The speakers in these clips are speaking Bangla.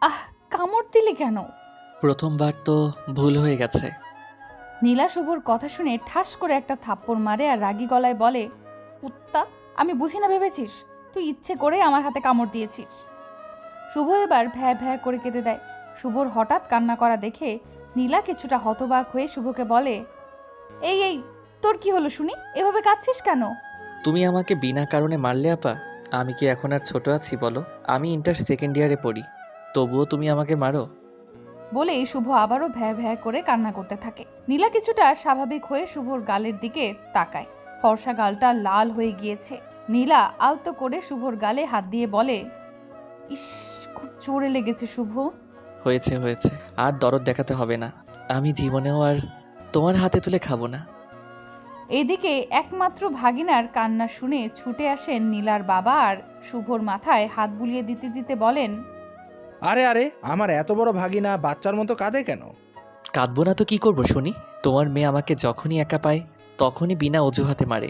আহ, কামড় দিলি কেন? প্রথমবার তো ভুল হয়ে গেছে। নীলা শুভর কথা শুনে ঠাস করে একটা থাপ্পড় মারে আর রাগী গলায় বলে, কুত্তা, আমি বুঝি না ভেবেছিস তুই ইচ্ছে করে আমার হাতে কামড় দিয়েছিস? শুভ এবার ভ্যা ভ্যা করে কেঁদে দেয়। শুভর হঠাৎ কান্না করা দেখে নীলা কিছুটা হতবাক হয়ে শুভকে বলে, এই এই, তোর কি হলো শুনি? এভাবে কাঁদছিস কেন? তুমি আমাকে বিনা কারণে মারলে আপা। আমি কি এখন আর ছোট আছি বলো? আমি ইন্টার সেকেন্ড ইয়ারে পড়ি, তবুও তুমি আমাকে মারো? বলেই শুভ আবারও ভ্যা ভ্যা করে কান্না করতে থাকে। নীলা কিছুটা স্বাভাবিক হয়ে শুভর গালের দিকে তাকায়। ফর্সা গালটা লাল হয়ে গিয়েছে। নীলা আলতো করে শুভর গালে হাত দিয়ে বলে, ইস, খুব জোরে লেগেছে শুভ। হয়েছে হয়েছে, আর দরদ দেখাতে হবে না। আমি জীবনেও আর তোমার হাতে তুলে খাবো না। এদিকে একমাত্র ভাগিনার কান্না শুনে ছুটে আসেন নীলার বাবা আর শুভর মাথায় হাত বুলিয়ে দিতে দিতে বলেন, আরে আরে, আমার এত বড় ভাগিনা বাচ্চার মতো কাঁদে কেন? কাঁদবো না তো কি করবো শুনি? তোমার মেয়ে আমাকে যখনই একা পায় তখনই বিনা অজুহাতে মারে।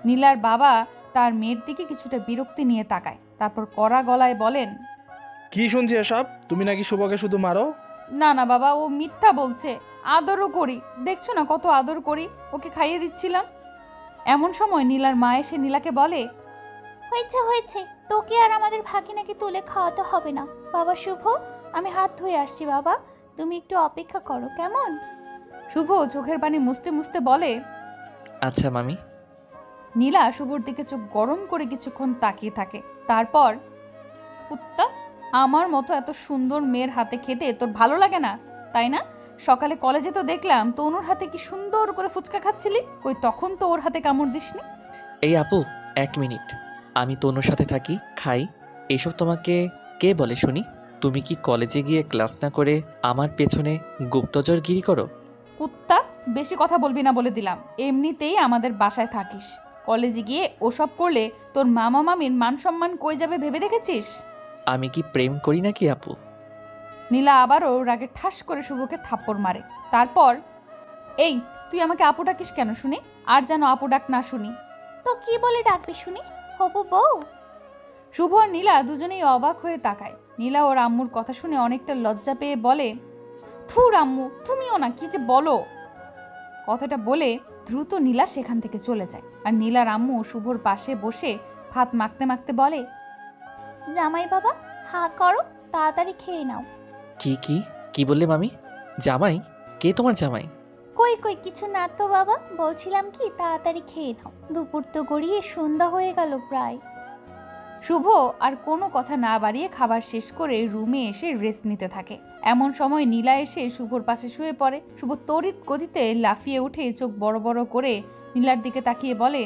নীলার বাবা তার মেয়ের দিকে কিছুটা বিরক্তি নিয়ে তাকায়, তারপর কড়া গলায় বলেন, কি শুনছি এসব? তুমি নাকি শুভকে শুধু মারো? না না বাবা, ও মিথ্যা বলছে। আদরও করি, দেখছো না কত আদর করি, ওকে খাইয়ে দিচ্ছিলাম। এমন সময় নীলার মা এসে নীলাকে বলে, হয়েছে হয়েছে, তোকে আর আমাদের ভাগিনাকে তুলে খাওয়াতে হবে না। বাবা শুভ, আমি হাত ধুয়ে আসছি বাবা, তুমি একটু অপেক্ষা করো কেমন? শুভ চোখের পানি মুছতে মুছতে বলে। আচ্ছা মামি। নীলা শুভর দিকে চোখ গরম করে কিছুক্ষণ তাকিয়ে থাকে। তারপর, কুত্তা, আমার মতো এত সুন্দর মেয়ের হাতে খেতে তোর ভালো লাগে না, তাই না? সকালে কলেজে তো দেখলাম তনুর হাতে কি সুন্দর করে ফুচকা খাচ্ছিলি, কই তখন তো ওর হাতে কামড় দিসনি। এই আপু, 1 মিনিট। আমি তনুর সাথে থাকি, খাই, এসব তোমাকে কে বলে শুনি? তুমি কি কলেজে গিয়ে ক্লাস না করে আমার পেছনে গুপ্তচরগিরি করো? কুত্তা, বেশি কথা বলবি না বলে দিলাম। এমনিতেই আমাদের বাসায় থাকিস, কলেজে গিয়ে ওসব করলে তোর মামা মামির মান সম্মান কই যাবে ভেবে দেখেছিস? আমি কি প্রেম করি নাকি আপু? নীলা আবারও রাগে ঠাস করে শুভকে থাপ্পড় মারে। তারপর, এই, তুই আমাকে আপু ডাকিস কেন শুনি? আর যেন আপু ডাক না শুনি। তো কি বলে ডাকবি শুনি? হবু বউ? শুভ আর নীলা দুজনেই অবাক হয়ে তাকায়। নীলা ওর আম্মুর কথা শুনে অনেকটা লজ্জা পেয়ে বলে, থুর আম্মু, তুমিও না, কি যে বলো। কথাটা বলে দ্রুত নীলা সেখান থেকে চলে যায়। আর নীলার আম্মু শুভর পাশে বসে ভাত মাখতে মাখতে বলে, জামাই বাবা, হা করো, তাড়াতাড়ি খেয়ে নাও। কি কি কি বললে মামি? জামাই? কে তোমার জামাই? কই কই, কিছু না তো বাবা, বলছিলাম কি তাড়াতাড়ি খেয়ে নাও, দুপুর তো গড়িয়ে সন্ধ্যা হয়ে গেল প্রায়। শুভ আর কোনো কথা না বাড়িয়ে খাবার শেষ করে রুমে এসে রেস্ট নিতে থাকে। এমন সময় নীলা এসে শুভর পাশে শুয়ে পড়ে। শুভ তড়িৎ গতিতে লাফিয়ে উঠে চোখ বড় বড় করে নীলার দিকে তাকিয়ে বলে,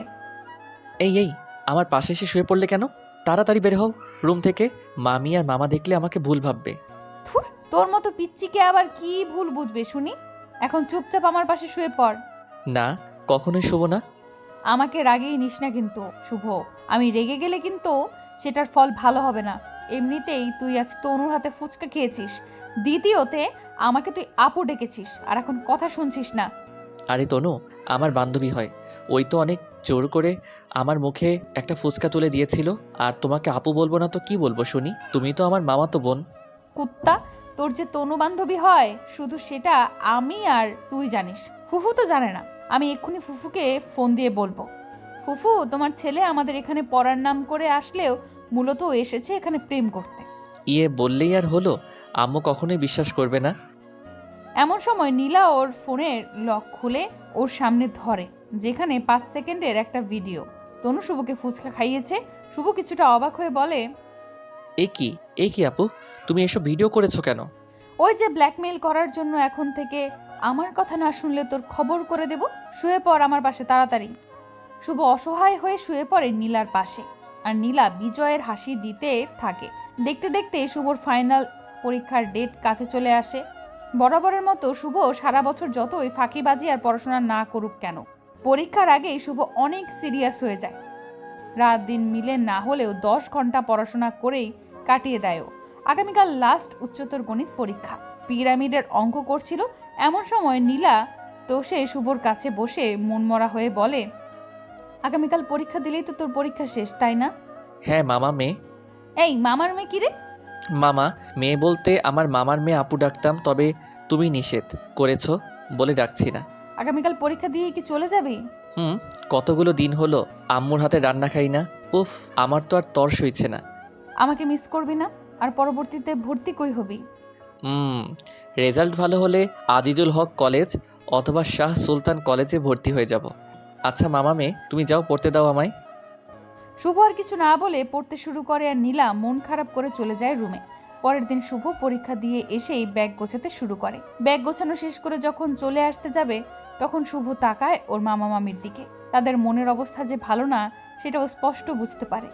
এই এই, আমার পাশে এসে শুয়ে পড়লে কেন? তাড়াতাড়ি বের হও রুম থেকে। মামি আর মামা দেখলে আমাকে ভুল ভাববে। থুর, তোর মতো পিচ্চিকে আবার কি ভুল বুঝবে শুনি? এখন চুপচাপ আমার পাশে শুয়ে পড়। না, কখনোই শুভ না। আমাকে রাগেই নিস না কিন্তু শুভ। আমি রেগে গেলে কিন্তু সেটার ফল ভালো হবে না। এমনিতেই তুই আজ তনুর হাতে ফুচকা খেয়েছিস, দ্বিতীয়তে আমাকে তুই আপু ডেকেছিস, আর এখন কথা শুনছিস না। আরে তনু আমার বান্ধবী হয়, ওই তো অনেক জোর করে আমার মুখে একটা ফুচকা তুলে দিয়েছিল। আর তোমাকে আপু বলবো না তো কি বলবো শুনি? তুমি তো আমার মামাতো বোন। কুত্তা, তোর যে তনু বান্ধবী হয় শুধু সেটা আমি আর তুই জানিস, ফুফু তো জানে না। আমি এক্ষুনি ফুফুকে ফোন দিয়ে বলবো। ফুফু, তোমার ছেলে আমাদের এখানে পড়ার নাম করে আসলেও মূলত ও এসেছে এখানে প্রেম করতে। ইয়ে বললেই আর হলো? আম্মু কখনোই বিশ্বাস করবে না। এমন সময় নীলা ওর ফোনের লক খুলে ওর সামনে ধরে, যেখানে 5 সেকেন্ডের একটা ভিডিও। তনু শুভকে ফুচকা খাইয়েছে। শুভ কিছুটা অবাক হয়ে বলে, এ কি, এ কি আপু, তুমি এসব ভিডিও করেছো কেন? ওই যে ব্ল্যাকমেইল করার জন্য। এখন থেকে আমার কথা না শুনলে তোর খবর করে দেব। শুয়ে পড় আমার পাশে তাড়াতাড়ি। শুভ অসহায় হয়ে শুয়ে পড়ে নীলার পাশে। আর নীলা বিজয়ের হাসি দিতে থাকে। দেখতে দেখতে শুভর ফাইনাল পরীক্ষার ডেট কাছে চলে আসে। বরাবরের মতো শুভ সারা বছর যতই ফাঁকিবাজি আর পড়াশোনা না করুক কেন, পরীক্ষার আগেই শুভ অনেক সিরিয়াস হয়ে যায়। রাত দিন মিলে না হলেও 10 ঘন্টা পড়াশোনা করেই কাটিয়ে দেয় ও। আগামীকাল লাস্ট উচ্চতর গণিত পরীক্ষা। পিরামিডের অঙ্ক করছিল। এমন সময় নীলা বসে শুভর কাছে বসে মনমরা হয়ে বলে, আগামীকাল পরীক্ষা দিলেই তো তোর পরীক্ষা শেষ, তাই না? হ্যাঁ মামা মেয়ে। এই মামার মেয়ে কি রে? মামা, মেয়ে বলতে আমার মামার মেয়ে আপু ডাকতাম, তবে তুমি নিষেধ করেছো বলে ডাকছি না। আগামীকাল পরীক্ষা দিয়ে কি চলে যাবি? হুম, কতগুলো দিন হলো আম্মুর হাতে রান্না খাই না। উফ, আমার তো আর তর সইছে না। আমাকে মিস করবি না? আর পরবর্তীতে ভর্তি কই হবি? রেজাল্ট ভালো হলে আজিজুল হক কলেজ অথবা শাহ সুলতান কলেজে ভর্তি হয়ে যাব। আচ্ছা মামা মেয়ে, তুমি যাও, পড়তে দাও আমায়। শুভ আর কিছু না বলে পড়তে শুরু করে আর নীলা মন খারাপ করে চলে যায় রুমে। পরের দিন শুভ পরীক্ষা দিয়ে এসেই ব্যাগ গোছাতে শুরু করে। ব্যাগ গোছানো শেষ করে যখন চলে আসতে যাবে তখন শুভ তাকায় ওর মামা মামির দিকে। তাদের মনের অবস্থা যে ভালো না সেটাও স্পষ্ট বুঝতে পারে।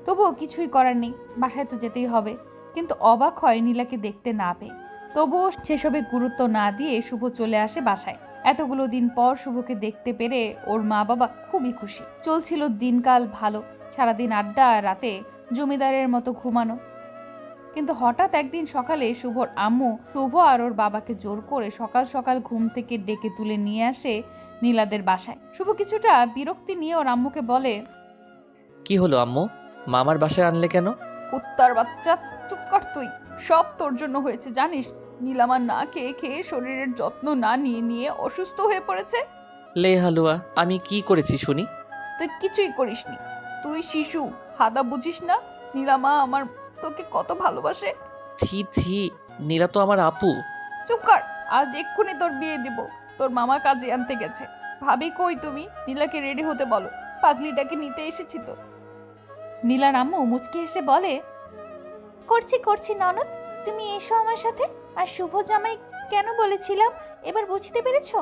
তবুও কিছুই করার নেই, বাসায় তো যেতেই হবে। কিন্তু অবাক হয় নীলাকে দেখতে না পেয়ে। তবুও সেসবে গুরুত্ব না দিয়ে শুভ চলে আসে বাসায়। এতগুলো দিন পর শুভকে দেখতে পেরে ওর মা বাবা খুবই খুশি। চলছিল দিনকাল ভালো, সারাদিন আড্ডা, রাতে জমিদারের মতো ঘুমানো। কিন্তু হঠাৎ একদিন সকালে শুভর আম্মু শুভ আর ওর বাবাকে জোর করে সকাল সকাল ঘুম থেকে ডেকে তুলে নিয়ে আসে নীলাদের বাসায়। শুভ কিছুটা বিরক্তি নিয়ে ওর আম্মুকে বলে, কি হলো আম্মু, মামার বাসায় আনলে কেন? কুত্তার বাচ্চা, চুপ কর তুই। সব তোর জন্য হয়েছে জানিস। নীলামার না খেয়ে খেয়ে শরীরের যত্ন না নিয়ে নিয়ে অসুস্থ হয়ে পড়েছে। লে হালুয়া, আমি কি করেছি শুনি? তুই কিছুই করিসনি। তুই শিশু, হাদা বুঝিস না? নীলামা আমার তোকে কত ভালোবাসে। ছি ছি, নীলা তো আমার আপু। চুপ কর, আজ এক্ষুনি তোর বিয়ে দিব। তোর মামা কাজে আনতে গেছে। ভাবি কই তুমি? নীলাকে রেডি হতে বলো, পাগলিটাকে নিতে এসেছি তো। নীলার আম্মু মুচকি হেসে বলে, করছি করছি ননদ, তুমি এসো আমার সাথে। আর শুভ জামাই কেন বলেছিলাম এবার বুঝতে পেরেছো?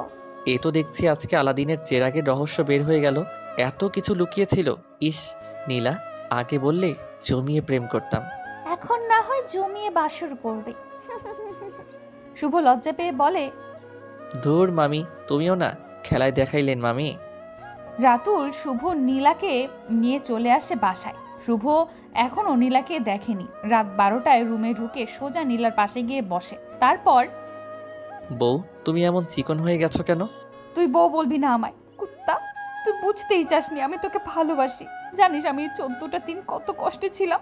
এ তো দেখছি আজকে আলাদিনের চেরাগের রহস্য বের হয়ে গেল। এত কিছু লুকিয়েছিল। ইস নীলা, আগে বললে জমিয়ে প্রেম করতাম। এখন না হয় জমিয়ে বাসর করবে। শুভ লজ্জা পেয়ে বলে, ধুর মামি, তুমিও না খেলায় দেখাইলেন মামি। রাতুল শুভ নীলাকে নিয়ে চলে আসে বাসায়। শুভ এখনও নীলাকে দেখেনি। রাত 12টায় রুমে ঢুকে সোজা নীলার পাশে গিয়ে বসে। তারপর, বউ, তুমি এমন চিকন হয়ে গেছো কেন? তুই বউ বলবি না আমায়, কুত্তা। তুই বুঝতেই চাসনি আমি তোকে ভালোবাসি। জানিস আমি 14টা দিন কত কষ্টে ছিলাম।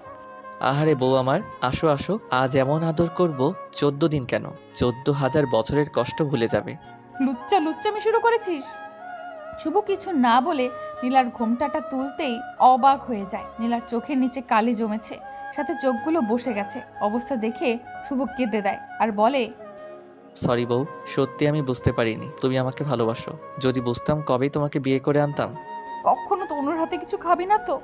আহারে বউ আমার, আসো আসো, আজ এমন আদর করব 14 দিন কেন, 14,000 বছরের কষ্ট ভুলে যাবে। লুচ্চামি শুরু করেছিস? শুভ কিছু না বলে নীলার ঘোমটাটা তুলতেই অবাক হয়ে যায়। নীলার চোখের নিচে কালি জমেছে, সাথে চোখগুলো বসে গেছে। অবস্থা দেখে শুভ কেঁদে দেয় আর বলে, সরি বউ, সত্যি আমি বুঝতে পারিনি তুমি আমাকে ভালোবাসো। যদি বুঝতাম কবেই তোমাকে বিয়ে করে আনতাম। কখনো তনুর হাতে কিছু খাবি না তো?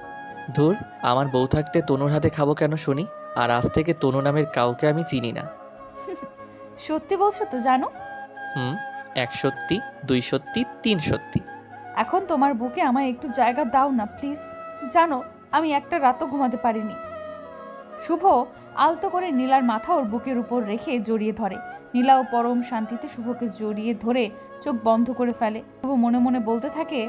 ধুর, আমার বউ থাকতে তনুর হাতে খাবো কেন শুনি? আর আজ থেকে তনু নামের কাউকে আমি চিনি না। সত্যি বলছো তো জানো? হুম, 1 সত্যি, 2 সত্যি, 3 সত্যি। এখন তোমার বুকে আমায় একটু জায়গা দাও না প্লিজ। জানো আমি একটা রাতও ঘুমাতে পারিনি। শুভ আলতো করে নীলার মাথা ওর বুকের উপর রেখে জড়িয়ে ধরে। নীলাও পরম শান্তিতে শুভকে জড়িয়ে ধরে চোখ বন্ধ করে ফেলে। শুভ মনে মনে বলতে থাকে,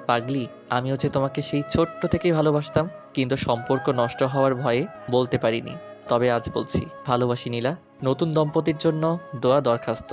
পাগলি, আমিও যে তোমাকে সেই ছোট্ট থেকেই ভালোবাসতাম, কিন্তু সম্পর্ক নষ্ট হওয়ার ভয়ে বলতে পারিনি। তবে আজ বলছি, ভালোবাসি নীলা। নতুন দম্পতির জন্য দোয়া দরখাস্ত।